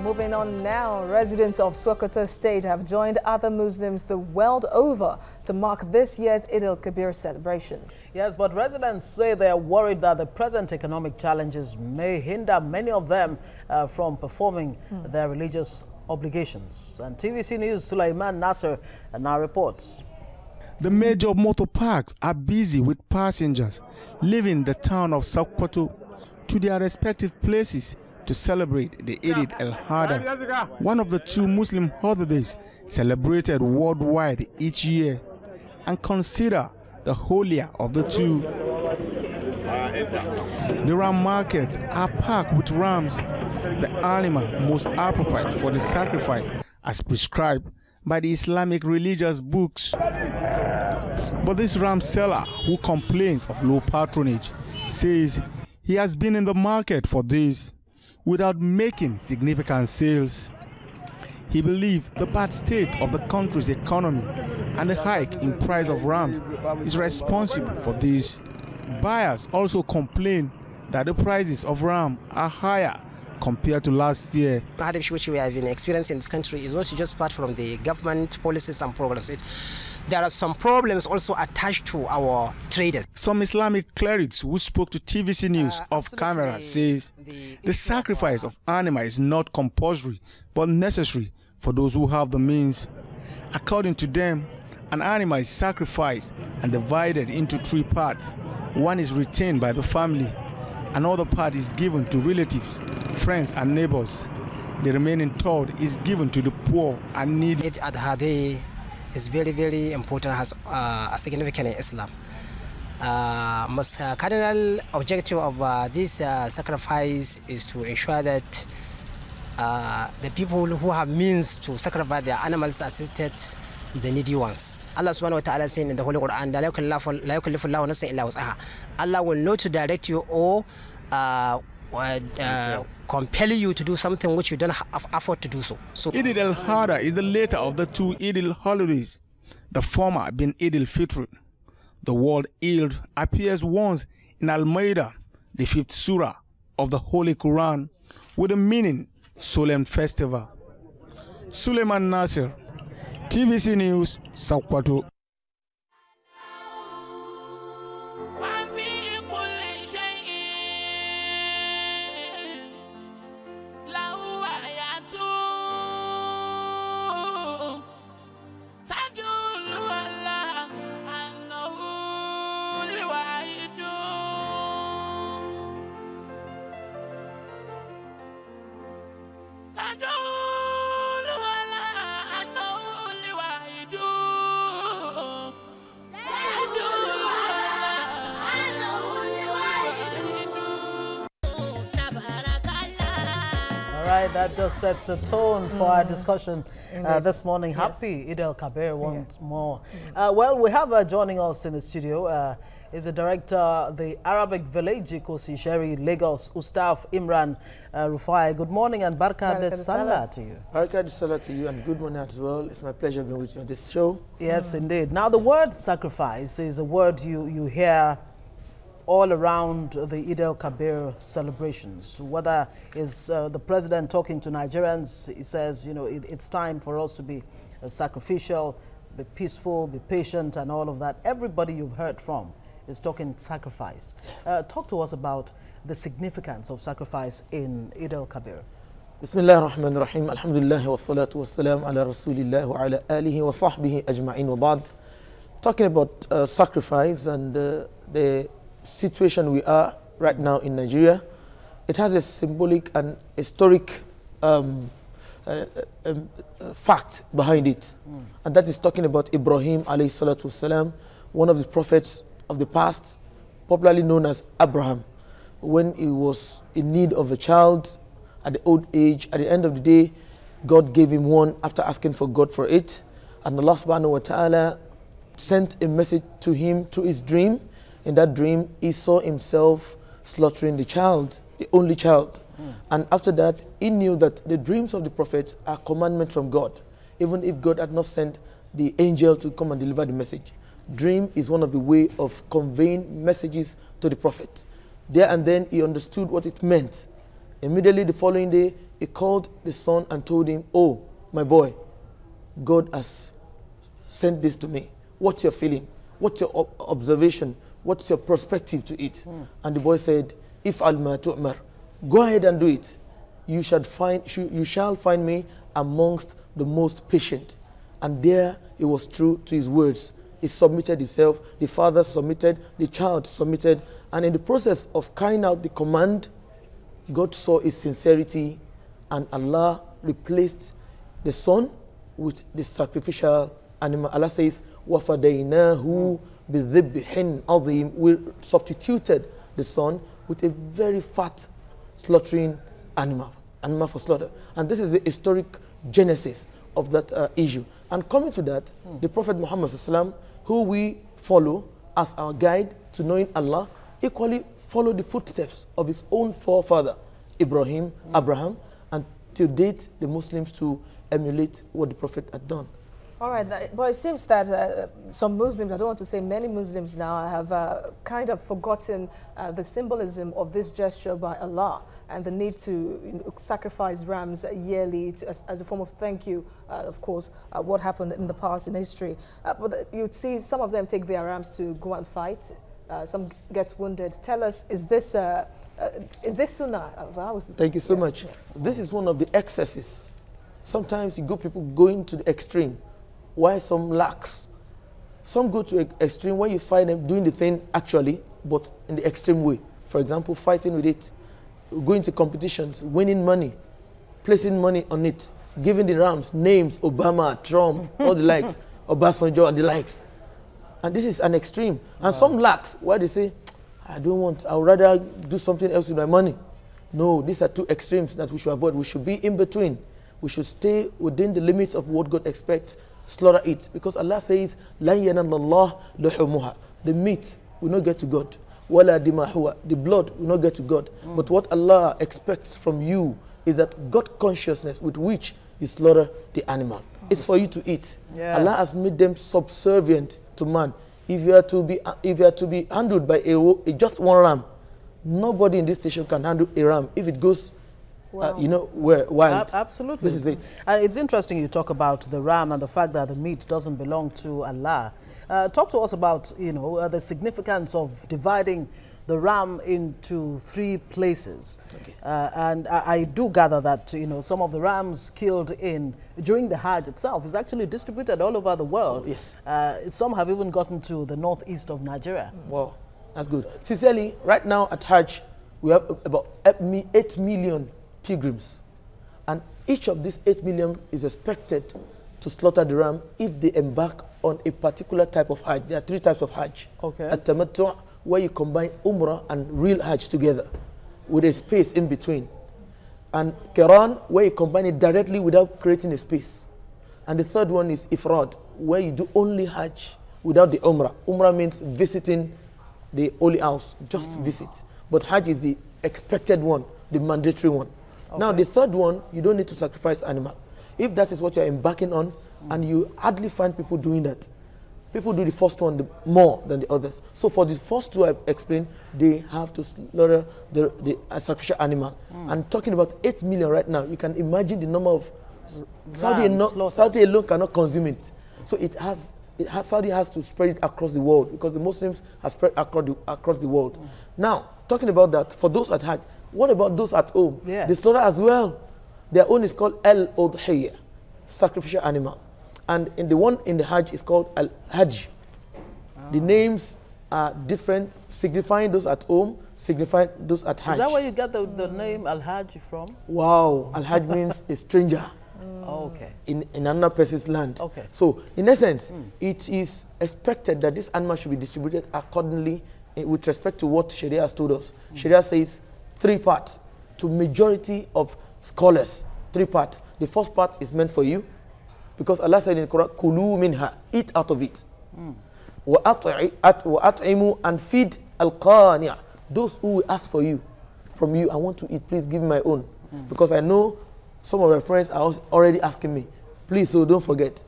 Moving on now, residents of Sokoto State have joined other Muslims the world over to mark this year's Eid al-Kabir celebration. Yes, but residents say they are worried that the present economic challenges may hinder many of them from performing their religious obligations. And TVC News' Sulaiman Nasser now reports. The major motor parks are busy with passengers leaving the town of Sokoto to their respective places to celebrate the Eid al-Adha, one of the two Muslim holidays celebrated worldwide each year and considered the holier of the two. The ram markets are packed with rams, the animal most appropriate for the sacrifice as prescribed by the Islamic religious books. But this ram seller, who complains of low patronage, says he has been in the market for days without making significant sales. He believes the bad state of the country's economy and the hike in price of rams is responsible for this. Buyers also complain that the prices of ram are higher compared to last year. The hardship which we have been experiencing in this country is not just part from the government policies and programs. There are some problems also attached to our traders. Some Islamic clerics who spoke to TVC News off camera says the sacrifice of animal is not compulsory but necessary for those who have the means. According to them, an animal is sacrificed and divided into three parts. One is retained by the family, another part is given to relatives, friends and neighbors. The remaining third is given to the poor and needy. Eid al-Adha is very, very important, has a significant in Islam. Most cardinal objective of this sacrifice is to ensure that the people who have means to sacrifice their animals assisted the needy ones. Allah subhanahu wa ta'ala saying in the Holy Quran, Allah will not direct you or compel you to do something which you don't afford to do so. Eid al-Adha is the later of the two Eid al-holidays, the former being Eid al-Fitr. The word Eid appears once in Al-Ma'idah, the 5th surah of the Holy Quran, with the meaning solemn festival. Sulaiman Nasser, TVC News, Sokoto. Right, that just sets the tone for our discussion this morning. Yes. Happy Eid al-Kabir once more. Well, we have joining us in the studio is the director, the Arabic Village, Kosi Sherry, Lagos, Ustaz Imran Rufai. Good morning and Barka de Salah to you. Barka de Salah to you and good morning as well. It's my pleasure being with you on this show. Yes, indeed. Now, the word sacrifice is a word you hear all around the Eid al-Kabir celebrations. Whether it's the president talking to Nigerians, he says, you know, it's time for us to be sacrificial, be peaceful, be patient, and all of that. Everybody you've heard from is talking sacrifice. Yes. Talk to us about the significance of sacrifice in Eid al-Kabir. Bismillah ar-Rahman ar-Rahim. Alhamdulillah wa salatu wa salam ala Rasulillah wa ala alihi wa sahbihi ajma'in wa ba'd. Talking about sacrifice and the situation we are right now in Nigeria, it has a symbolic and historic fact behind it. And that is talking about Ibrahim alayhi salatu wasalam, one of the prophets of the past, popularly known as Abraham. When he was in need of a child at the old age, at the end of the day, God gave him one after asking for God for it. And Allah subhanahu wa ta'ala sent a message to him through his dream. In that dream, he saw himself slaughtering the child, the only child. And after that, he knew that the dreams of the prophets are commandment from God, even if God had not sent the angel to come and deliver the message. Dream is one of the way of conveying messages to the prophet. There and then, he understood what it meant. Immediately the following day, he called the son and told him, oh, my boy, God has sent this to me. What's your feeling? What's your observation? What's your perspective to it? And the boy said, if al-ma tu'mar, go ahead and do it. You shall find me amongst the most patient. And there he was true to his words. He submitted himself, the father submitted, the child submitted, and in the process of carrying out the command, God saw his sincerity, and Allah replaced the son with the sacrificial animal. Allah says, وَفَدَيْنَاهُ بِذِبْحٍ عَظِيمٍ. We substituted the son with a very fat slaughtering animal for slaughter. And this is the historic genesis of that issue. And coming to that, the Prophet Muhammad ﷺ, who we follow as our guide to knowing Allah, equally followed the footsteps of his own forefather, Abraham, and to date, the Muslims to emulate what the Prophet had done. All right, but it seems that some Muslims, I don't want to say many Muslims now, have kind of forgotten the symbolism of this gesture by Allah and the need to sacrifice rams yearly as a form of thank you, of course, what happened in the past in history. But you'd see some of them take their rams to go and fight. Some get wounded. Tell us, is this sunnah? Thank you so much. Yeah. This is one of the excesses. Sometimes you go people going to the extreme. Why some lax? Some go to extreme where you find them doing the thing actually, but in the extreme way. For example, fighting with it, going to competitions, winning money, placing money on it, giving the rams names, Obama, Trump, all the likes, Obasanjo and the likes. And this is an extreme. And some lax, where they say, I don't want, I would rather do something else with my money. No, these are two extremes that we should avoid. We should be in between. We should stay within the limits of what God expects. Slaughter it, because Allah says, "La yanallahu luhumuha." The meat will not get to God. Wala dimahuha. The blood will not get to God. But what Allah expects from you is that God consciousness with which you slaughter the animal. It's for you to eat. Yeah. Allah has made them subservient to man. If you are to be handled by just one ram, nobody in this station can handle a ram if it goes. Wow. Wild. Absolutely. This is it. And it's interesting you talk about the ram and the fact that the meat doesn't belong to Allah. Talk to us about, the significance of dividing the ram into 3 places. Okay. And I do gather that, some of the rams killed during the Hajj itself is actually distributed all over the world. Oh, yes. Some have even gotten to the northeast of Nigeria. Wow, that's good. Sincerely, right now at Hajj, we have about 8 million pilgrims, and each of these 8 million is expected to slaughter the ram if they embark on a particular type of Hajj. There are 3 types of Hajj. Okay. At-Tamattu', where you combine Umrah and real Hajj together with a space in between. And Qiran, where you combine it directly without creating a space. And the third one is Ifrad, where you do only Hajj without the Umrah. Umrah means visiting the Holy House, just visit. But Hajj is the expected one, the mandatory one. Okay. Now, the third one, you don't need to sacrifice animal. If that is what you're embarking on, and you hardly find people doing that, people do the first one more than the others. So for the first 2 I explained, they have to slaughter the sacrificial animal. And talking about 8 million right now, you can imagine the number of Saudi alone cannot consume it. So Saudi has to spread it across the world, because the Muslims have spread across the world. Now, talking about that, for those at Hajj, what about those at home? Yes. They slaughter as well. Their own is called Al-Udhiyya, sacrificial animal. And the one in the Hajj is called Al-Hajj. The names are different, signifying those at home, signifying those at Hajj. Is that where you get the name Al-Hajj from? Wow, Al-Hajj means a stranger. Oh, okay. In another person's land. Okay. So, in essence, it is expected that this animal should be distributed accordingly with respect to what Sharia has told us. Sharia says 3 parts. To majority of scholars, 3 parts. The first part is meant for you, because Allah said in the Quran, "Kulu minha," eat out of it. وَأَطْعِمُوا, and feed al-qani'a, those who will ask from you, I want to eat, please give me my own. Because I know some of my friends are already asking me, please, so don't forget.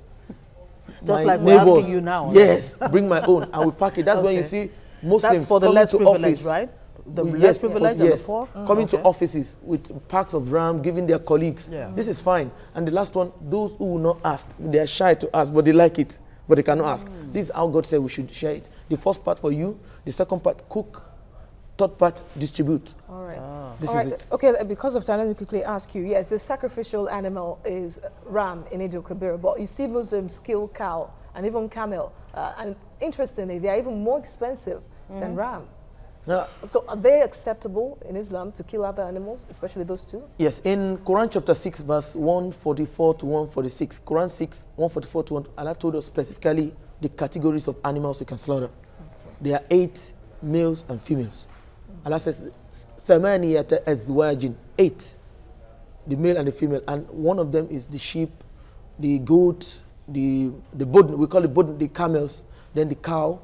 Just like we're asking you now. Yes, bring my own, and we pack it. That's when you see Muslims that's for the less privileged, right? The less privileged and the poor? Coming to offices with packs of ram, giving their colleagues. Yeah. This is fine. And the last one, those who will not ask, they are shy to ask, but they like it, but they cannot ask. This is how God said we should share it. The first part for you, the second part, cook, third part, distribute. All right. This All is right. it. Okay, because of time, let me quickly ask you. Yes, the sacrificial animal is ram in Eid al-Kabir, but you see Muslims kill cow and even camel. And interestingly, they are even more expensive than ram. So are they acceptable in Islam to kill other animals, especially those two? Yes, in Quran chapter 6, verse 144 to 146, Quran 6, 144 to 1, Allah told us specifically the categories of animals we can slaughter. Okay. There are 8 males and females. Allah says, ثمانية أزواج, 8, the male and the female, and one of them is the sheep, the goat, the budn, we call it budn, the camels, then the cow.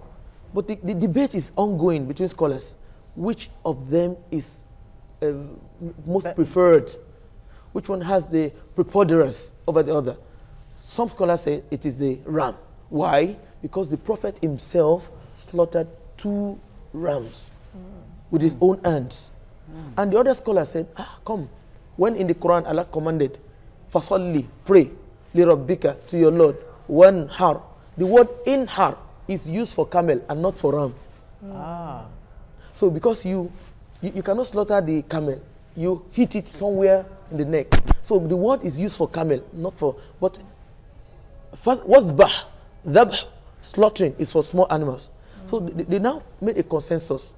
But the debate is ongoing between scholars. Which of them is most preferred? Which one has the preponderance over the other? Some scholars say it is the ram. Why? Because the Prophet himself slaughtered 2 rams with his own hands. And the other scholar said, come, when in the Quran Allah commanded, fasalli, pray, li rabbika, to your Lord, one har. The word in har is used for camel and not for ram. So because you cannot slaughter the camel, you hit it somewhere in the neck. So the word is used for camel, not for, but wadhbah, dhabh, slaughtering is for small animals. So they now made a consensus.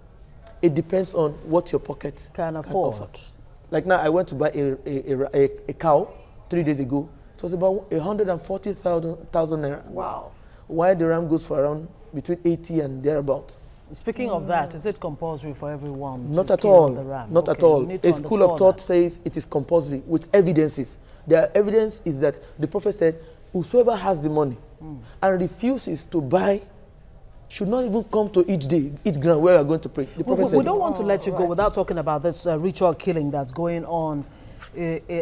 It depends on what your pocket can afford. Like now, I went to buy a cow 3 days ago. It was about 140,000 naira. Wow. While the ram goes for around between 80 and thereabout. Speaking of that, is it compulsory for everyone Not to at kill all. the ram? Not at all. A school of thought says it is compulsory with evidences. Their evidence is that the Prophet said, whosoever has the money and refuses to buy should not even come to each ground where we are going to pray. The Prophet said we don't want to let you go without talking about this ritual killing that's going on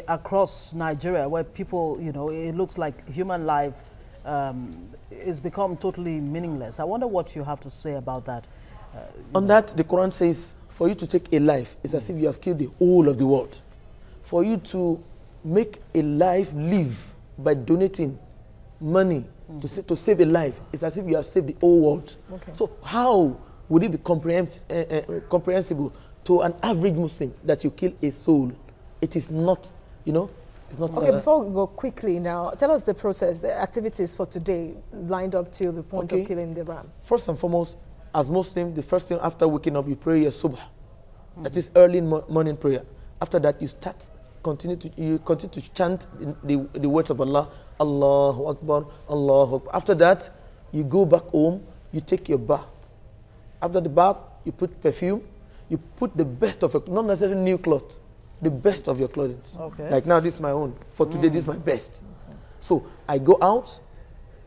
across Nigeria, where people, you know, it looks like human life is become totally meaningless. I wonder what you have to say about that. On that, the Quran says, for you to take a life, it's as if you have killed the whole of the world. For you to make a life live by donating money to save a life, it's as if you have saved the whole world. Okay. So how would it be comprehensible to an average Muslim that you kill a soul? It is not, you know, it's not. Okay, before we go quickly now, tell us the process, the activities for today lined up to the point of killing the ram. First and foremost, as Muslim, the first thing after waking up, you pray your subh. That is early morning prayer. After that, you continue to chant the words of Allah, Allahu Akbar, Allahu Akbar. After that, you go back home, you take your bath. After the bath, you put perfume, you put the best of your, not necessarily new clothes, the best of your clothing. Okay. Like now, this is my own. For today, this is my best. Okay. So I go out.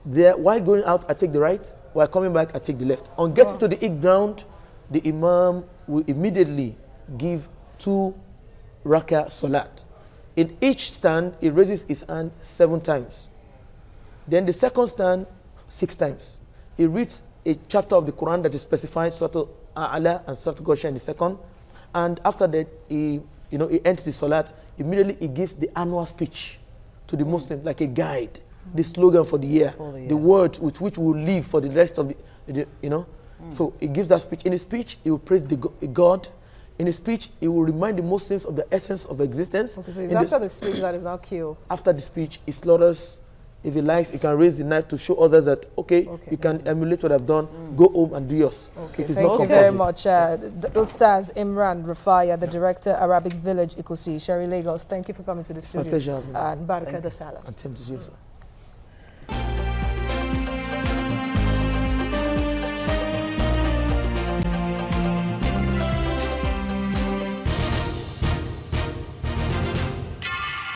There, while going out, I take the right. While coming back, I take the left. On getting to the Eid ground, the Imam will immediately give 2 rakah salat. In each stand, he raises his hand 7 times. Then the second stand, 6 times. He reads a chapter of the Quran that is specified, Surah Al-A'la and Surah Al-Ghashiya in the second. And after that, he ends the salat. Immediately, he gives the annual speech to the Muslim, like a guide, the slogan for the year, the words with which we will live for the rest of the So he gives that speech. In his speech, he will praise the God. In his speech, he will remind the Muslims of the essence of existence. Okay, so it's after the speech that he will kill. After the speech, he slaughters. If he likes, he can raise the knife to show others that, okay, you can emulate what I've done, go home and do yours. Okay, thank you very much. Ustaz Imran Rufaya, the Director, Arabic Village, Ikosi, Sherry Lagos. Thank you for coming to the studio. My pleasure. And Baraka da Salam. And same to you, sir.